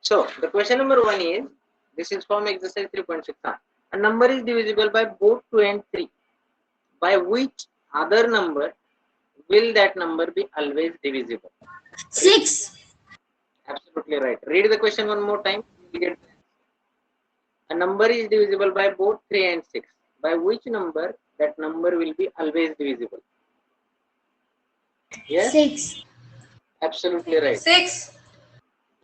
So the question number 1 is, this is from exercise 3.6. A number is divisible by both 2 and 3. By which other number will that number be always divisible? 6. Absolutely right. Read the question one more time. You get a number is divisible by both 3 and 6. By which number that number will be always divisible? Yes? 6. Absolutely right. 6.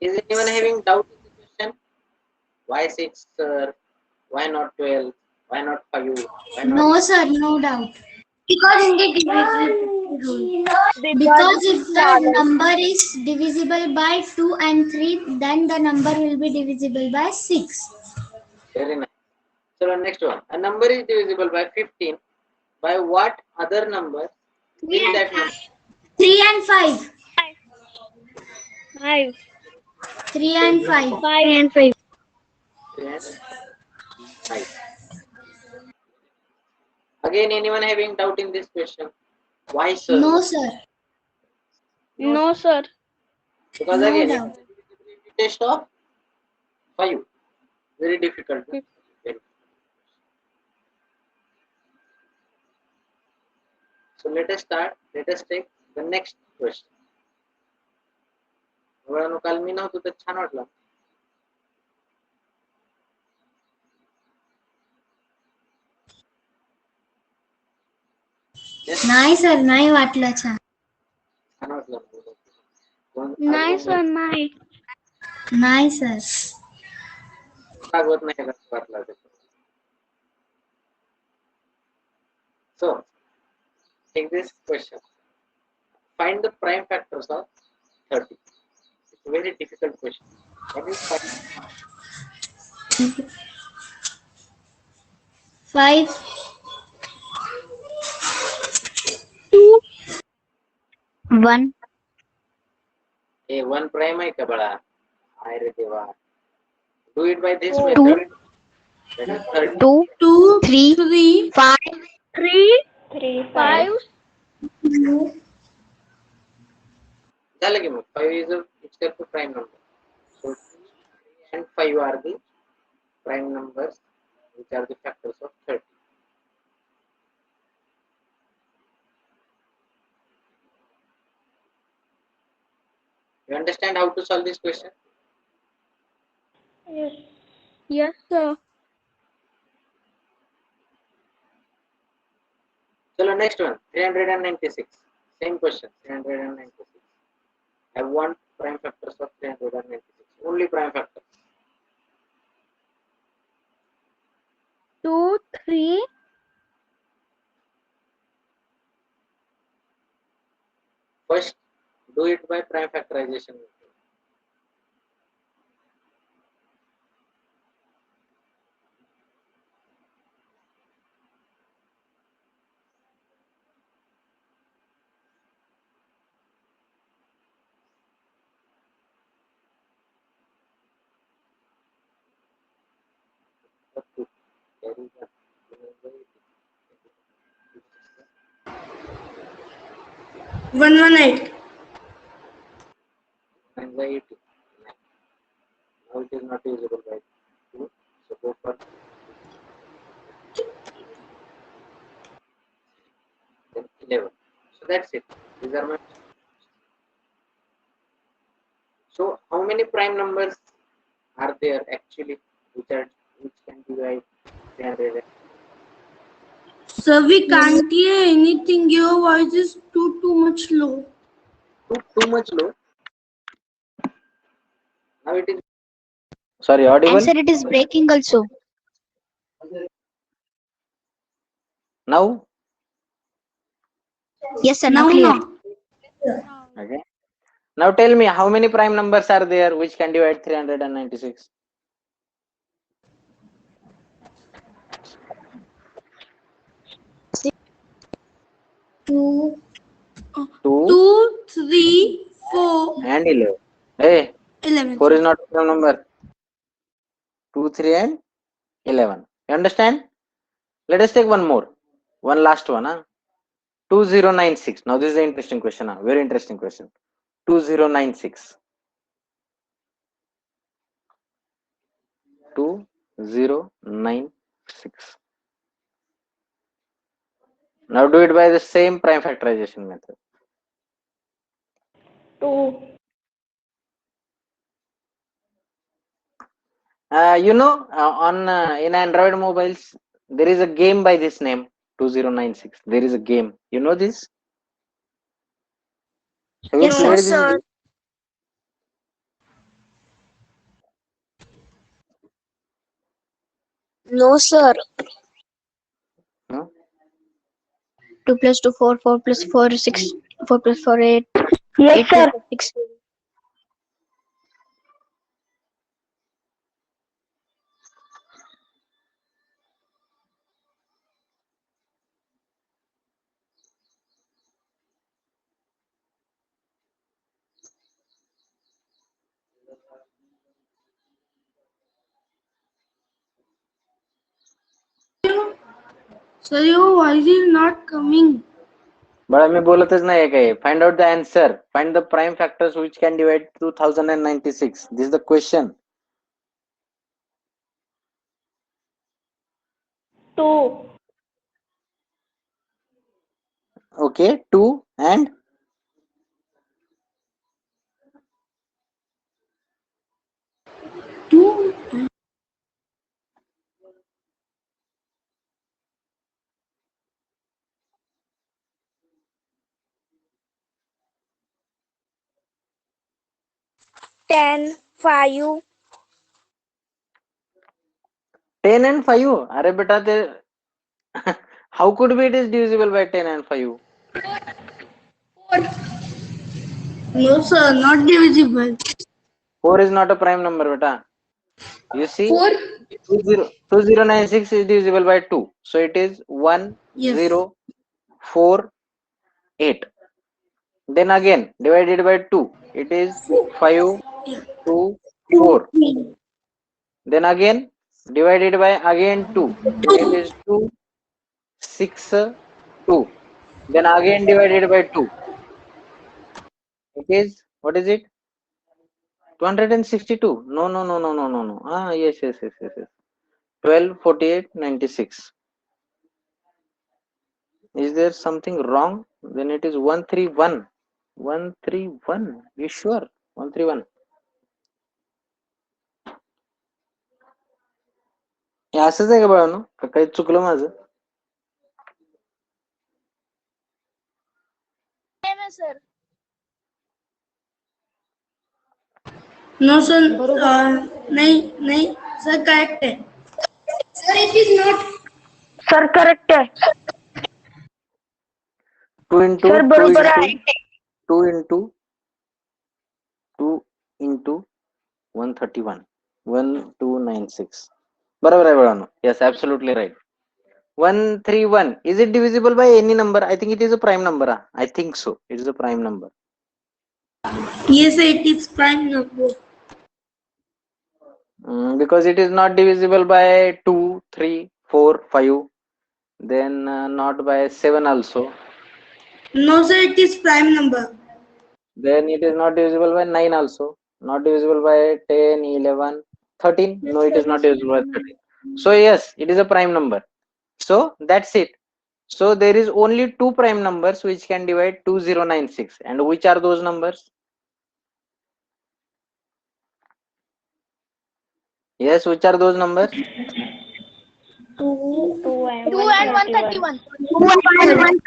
Is anyone having doubt in the question? Why 6, sir? Why not 12? Why not 5? Why not? No, sir, no doubt. Because in the divisible rule. Because if the number is divisible by 2 and 3, then the number will be divisible by 6. Very nice. So the next one. A number is divisible by 15. By what other number will that number? 3 and 5. 5. 3 and 5. 5 and 5. 3 and 5. Again, anyone having doubt in this question? Why, sir? No, sir. No, sir. Because No again, doubt. it's a divisibility test of 5. Very difficult. Very. So let us start. Let us take the next question. काल मी नव्हतो तर छान वाटलं. नाही sir, नाही वाटलं छान. छान वाटलं. नाही सर, नाही. नाही सर. भागवत नाही वाटलं. So take this question. Find the prime factors of 30. It's a very difficult question. Can you find 5. 2. 1. a 1 prime आहे का बाळा? आहे रे देवा. Do it by this 2. method. That is 30. 2, 3, 5. 3, 5. झालं की मग 5 is itself a prime number. So 3 and 5 are the prime numbers, which are the factors of 30. You understand how to solve this question? Yes, sir. So next one, 396. Same question, 396. I want prime factors of 396. Only prime factors. 2, 3. First, do it by prime factorization. $118. Anxiety. Now it is not usable by 2. So go for then 11. So that's it. These are my. So how many prime numbers are there actually which can divide 300? Sir, we can't hear anything. Your voice is too much low. Too much low. Now it is. Sorry, audible. And sir, it is breaking also. Now. Yes, sir. Now clear. Okay. Now tell me how many prime numbers are there which can divide 396? 2. 2, 3, 4, and 11. Hey, 11. 4 is not a prime number. 2, 3 and 11. You understand? Let us take one more. One last one. 2096. Now this is an interesting question. Very interesting question. 2096. 2096. Now do it by the same prime factorization method. 2. On in Android mobiles, there is a game by this name 2096. There is a game. You know this? Have you Yes, played sir. this game? No, sir. No? 2 plus 2, 4, 4 plus 4, 6, 4 plus 4, 8, Yes, 8 sir. plus 6. Sir, your voice is not coming. बड़ा मी बोलतच नाही काही. Find out the answer. Find the prime factors which can divide 2096. This is the question. 2. Okay, 2 and 2. 10, 5. 10 and 5. अरे बेटा ते how could be it is divisible by 10 and 5? No, sir, not divisible. 4 is not a prime number, beta. You see, 4? 2096 is divisible by 2. So it is 1, Yes. 0, 4, 8. Then again, divided by 2. It is 5, 2, 4. Then again, divided by again 2. Then it is 2, 6, 2. Then again divided by 2. It is, what is it? 262. No, no, no, no, no, no, no. Ah, yes, yes, yes, yes, yes. 12, 48, 96. Is there something wrong? Then it is 131. 131. You sure? 131. हे असंच आहे का बाळांनो? का काही चुकलं माझं? Sir. No, sir. नहीं, sir, correct है. Sir, it is not. Sir, correct है. 2 into Sir, 2 बरोबर into आहे. 2 into 2 into 131. 1296. बरोबर आहे बाळांनो. Yes, absolutely right. 131. Is it divisible by any number? I think it is a prime number. I think so. It is a prime number. Yes, sir, it is prime number. Because it is not divisible by 2, 3, 4, 5. Then not by 7 also. No, sir, it is prime number. Then it is not divisible by 9 also. Not divisible by 10, 11, 13. No, it is not divisible by 13. So yes, it is a prime number. So that's it. So there is only two prime numbers which can divide 2096. And which are those numbers? Yes, which are those numbers? 2 and 2 and 131. 131.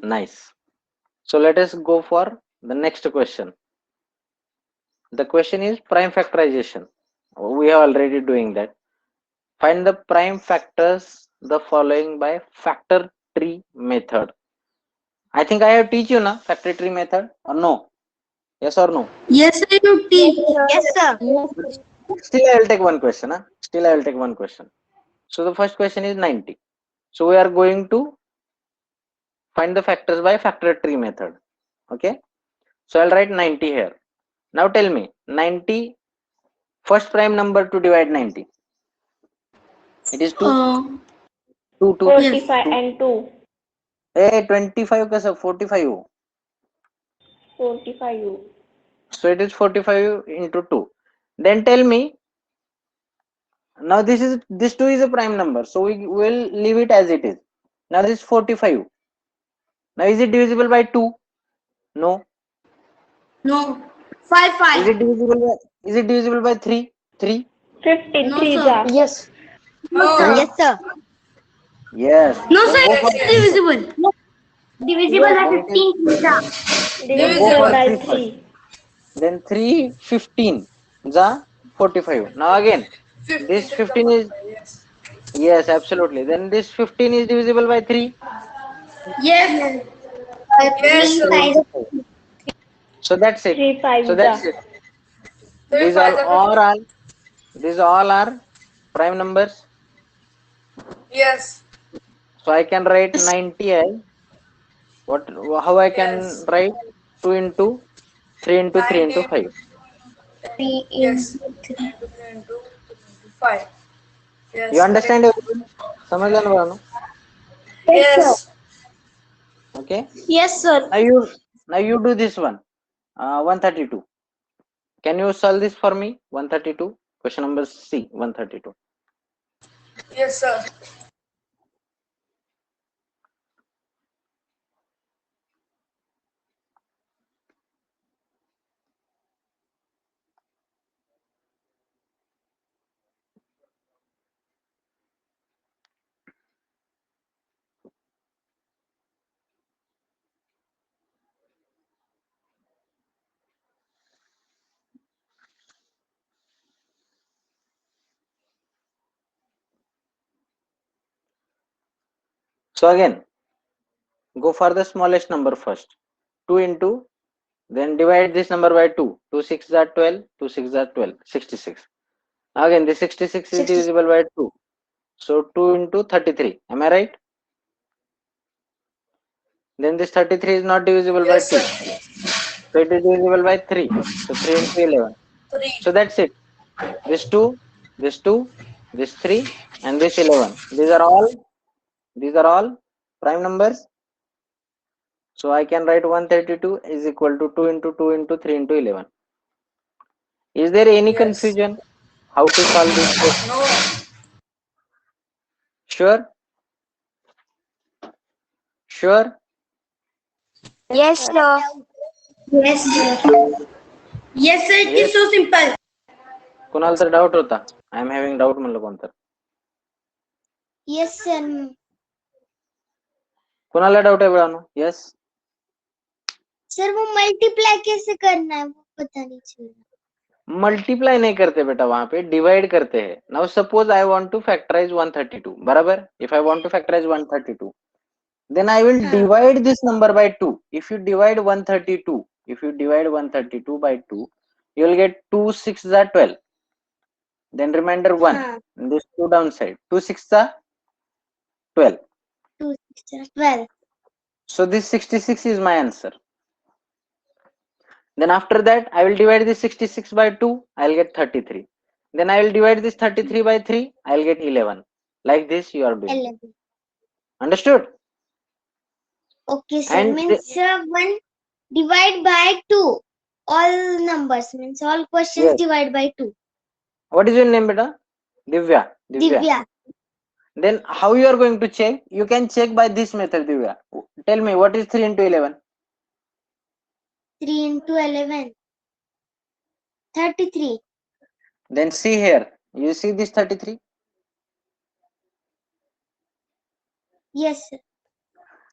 Nice. So let us go for the next question. The question is prime factorization. We are already doing that. Find the prime factors the following by factor tree method. I think I have teach you na factor tree method or no? Yes or no? Yes, sir, you teach. Yes, sir. Still I will take one question. Still I will take one question. So the first question is 90. So we are going to find the factors by factor tree method. Okay. So I'll write 90 here. Now tell me 90 first prime number to divide 90. It is 2. 2, 2. 45 and 2. Hey, 25 ka sir, 45. 45. So it is 45 into 2. Then tell me, now this 2 is a prime number, so we will leave it as it is. Now this 45. Now is it divisible by 2? No. No. 5, Is 5. it divisible by 3? 3? 15 No, three sir. जा. Yes. No, sir. Yes, sir. Yes. No, Then sir, go for it's divisible. Divisible by then it is 15 pizza. Divisible for by 3 first. 3. Then 3 15 the 45. Now again this 15 is, yes, absolutely. Then this 15 is divisible by 3. Yes. Then Yes, 3 sir. into 5. So that's it. 3 So 5 जा. that's it. These all are prime numbers. Yes. So I can write 90 as what? How I can write 2 into 3 into 3 into 5. 3 Yes. into 3. 5. You Yes, understand correct. everything? समझ लेना Bano. Yes. Okay. Yes, sir. Now you do this one. 132. Can you solve this for me? 132. Question number C. 132. Yes, sir. So again, go for the smallest number first. 2 into, then divide this number by 2. 2 6 are 12. 2 6 are 12. 66. Again, this 66 is 60. divisible by 2. So 2 into 33. Am I right? Then this 33 is not divisible by Yes, 2. sir. So it is divisible by 3. So 3 into 11. 3. So that's it. This 2, this 2, this 3, and this 11. These are all prime numbers. So I can write 132 is equal to 2 into 2 into 3 into 11. Is there any Yes. confusion how to solve this question? No. Sure? Sure? Yes, sir. Yes, sir. Yes, sir. It Yes. is so simple. कुणाला तर doubt होता. I am having doubt म्हणलं कोणतं. Yes, sir. कुणाला doubt आहे बेळानो? Yes. Sir वो multiply कैसे करना है वो पता नहीं चल रहा. मल्टीप्लाई नहीं करते बेटा, वहां पे डिवाइड करते हैं. Now suppose I want to factorise 132. बराबर. If I want to factorise 132, then I will divide this number by 2. If you divide 132 by 2, you will get 2 6 are 12. Then remainder 1. And this 2 downside. 2 6 are 12. 2 6 12. So this 66 is my answer. Then after that, I will divide this 66 by 2. I will get 33. Then I will divide this 33 by 3. I will get 11. Like this you are doing. 11. Understood? Okay, sir. And Means 1 divide by 2. All numbers means all questions Yes. divide by 2. What is your name, beta? Divya. Divya. Then how you are going to check? You can check by this method, Divya. Tell me, what is 3 into 11? 3 into 11. 33. Then see here. You see this 33? Yes, sir.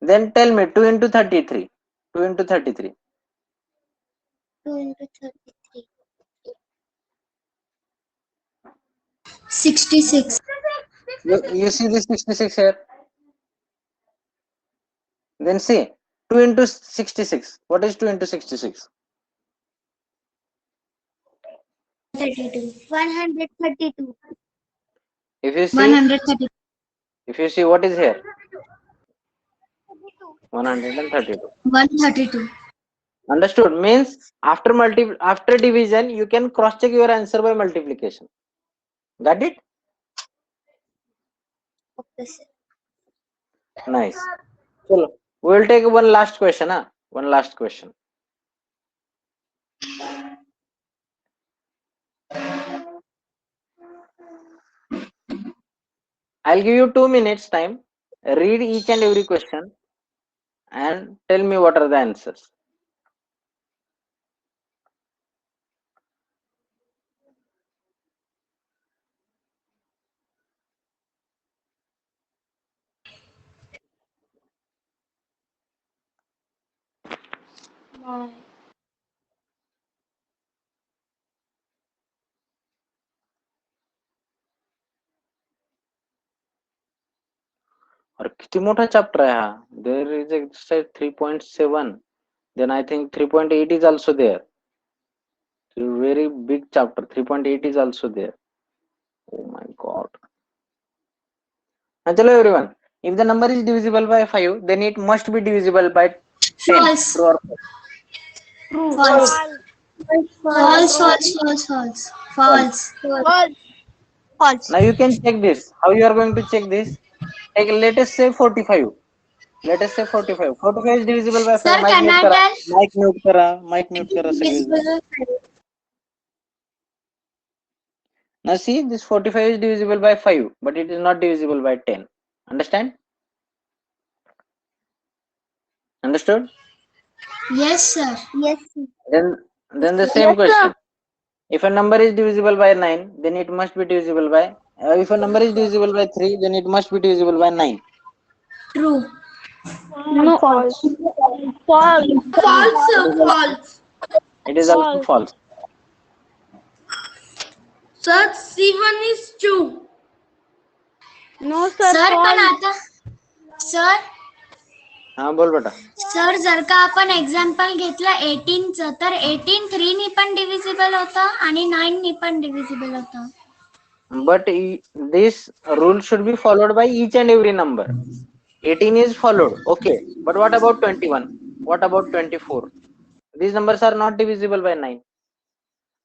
Then tell me 2 into 33. 2 into 33. 2 into 33. 66. You see this 66 here? Then see 2 into 66. What is 2 into 66? 32. 132. If you see, 130. if you see what is here? 132. 132. Understood? Means after division, you can cross check your answer by multiplication. Got it? Okay, sir. Nice. So we will take one last question. One last question. I'll give you 2 minutes time. Read each and every question and tell me what are the answers. और किती मोठा chapter आहे हा. There is exercise 3.7. Then I think 3.8 is also there. So very big chapter. 3.8 is also there. Oh my god. Now chalo everyone. If the number is divisible by 5, then it must be divisible by 10. False. True or false? False. False. False. Now you can check this. How you are going to check this? Like let us say 45. Let us say 45. 45 is divisible by 5. Sir, Mic can mute I करा. tell? Mic mute करा. Mic mute करा सगळेजण. Now see, this 45 is divisible by 5, but it is not divisible by 10. Understand? Understood? Yes, sir. Yes. Then the same question. If a number is divisible by 9, then it must be divisible by. If a number is divisible by 3, then it must be divisible by 9. True. No. False. False. False. It is also false. Sir, C1 is true. No, sir. Sir पण False. आता sir हा बोल बेटा. Sir जर का आपण example घेतलं 18चं तर 18 3 नी पण डिव्हिजिबल होतं आणि 9 नी पण डिव्हिजिबल होतं. But this rule should be followed by each and every number. 18 is followed. Okay. But what about 21? What about 24? These numbers are not divisible by 9.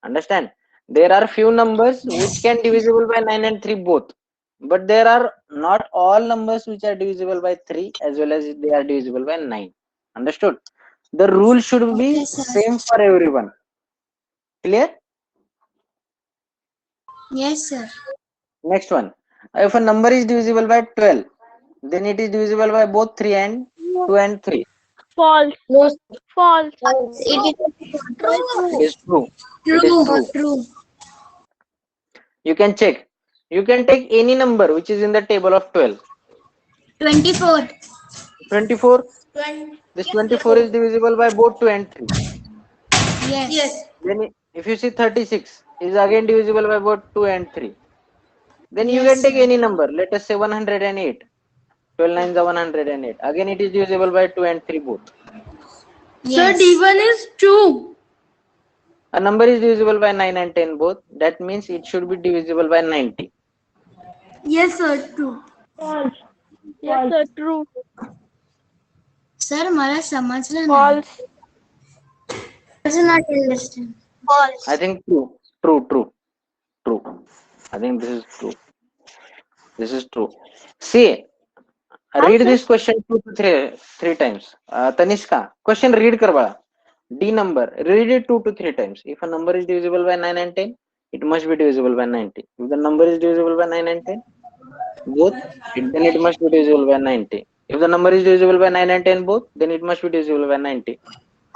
Understand? There are few numbers which can divisible by 9 and 3 both. But there are not all numbers which are divisible by 3 as well as they are divisible by 9. Understood? The rule should be Okay, sir. same for everyone. Clear? Yes, sir. Next one. If a number is divisible by 12, then it is divisible by both 3 and 2 and 3. False. False. It It is true. It is true. True. You can check. You can take any number which is in the table of 12. 24. 24. This 24 is divisible by both 2 and 3. Yes. Then if you see 36 is again divisible by both 2 and 3. Then you Yes, can take sir. any number. Let us say 108. 12 nines are 108. Again it is divisible by 2 and 3 both. Sir, Yes. D1 is true. A number is divisible by 9 and 10 both. That means it should be divisible by 90. Yes, sir, true. False. Yes, sir. True. Sir मला समजलं नाही. False. Does not understand. False. I think true. True. I think this is true. This is true. See, read this question 2 to 3 times. Tanishka, question read kar bala. D number, read it 2 to 3 times. If a number is divisible by 9 and 10, it must be divisible by 90. If the number is divisible by 9 and 10, both, then it must be divisible by 90. If the number is divisible by 9 and 10 both, then it must be divisible by 90.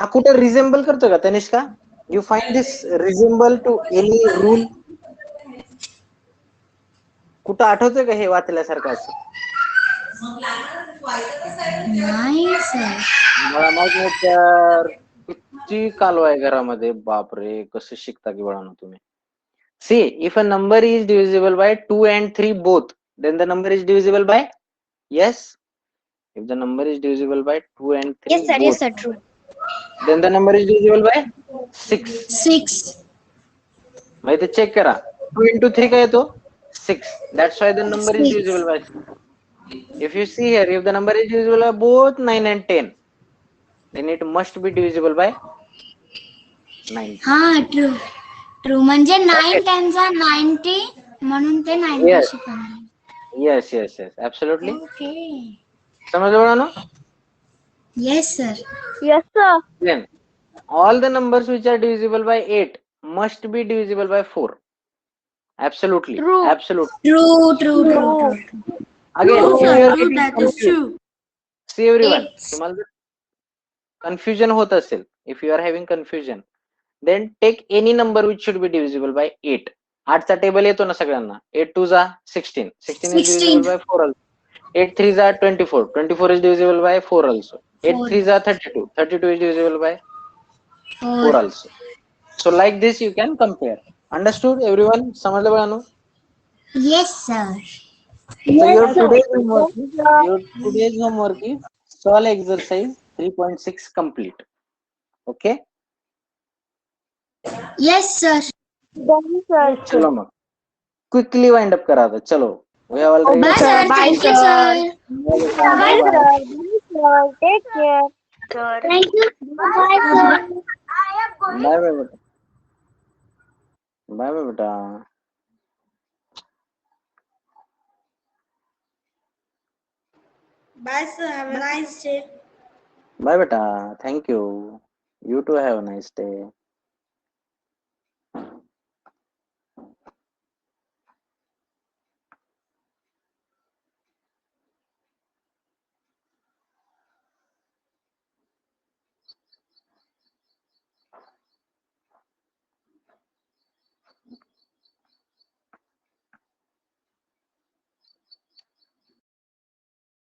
हा कुठे रिझेंबल करतो का Tanishka? You find this resemble to any rule? कुठं आठवतंय का हे वाचल्यासारखं असं? नाही sir. मला माहित नाही तर किती कालवा आहे घरामध्ये. बापरे, कसं शिकता की बाळांनो तुम्ही. See, if a number is divisible by 2 and 3 both, then the number is divisible by? Yes. If the number is divisible by 2 and 3 Yes, sir. both, Yes, sir. True. then the number is divisible by 6. 6. मग इथे check करा. 2 into 3 काय येतो? 6. That's why the number is 6. divisible by 6. If you see here, if the number is divisible by both 9 and 10, then it must be divisible by 9. हा true. True म्हणजे 9 10 90 म्हणून ते 90 Yes. शिकवणार. Yes. Absolutely. Okay. समजलं बाळांनो? Yes sir. Yes, sir. Then all the numbers which are divisible by 8 must be divisible by 4. Absolutely. True. Absolutely. True. Again, No, if you sir. are No, getting that is confused, true. see everyone, Eight. तुम्हाला जर confusion होत असेल, if you are having confusion, then take any number which should be divisible by 8. 8चा table येतो ना सगळ्यांना. 8 2 जा 16. 16 is 16. divisible by 4 also. 8 3 जा 24. 24 is divisible by 4 also. 8 3 जा 32. 32 is divisible by 4 4. also. So like this you can compare. Understood everyone? समजलं बाळांनो? Yes, sir. So your today's homework is solve exercise 3.6 complete. Okay? Yes, sir. Done, sir. चलो मग. Quickly wind up करा आता. चलो. We have already. Bye, sir. Thank you, sir. Bye Bye, bye. sir. Bye, sir. Take care. Thank you. Bye, sir. Bye bye बेटा. Bye bye बेटा. Bye, sir. Have a nice day. Bye बेटा. Thank you. You too have a nice day.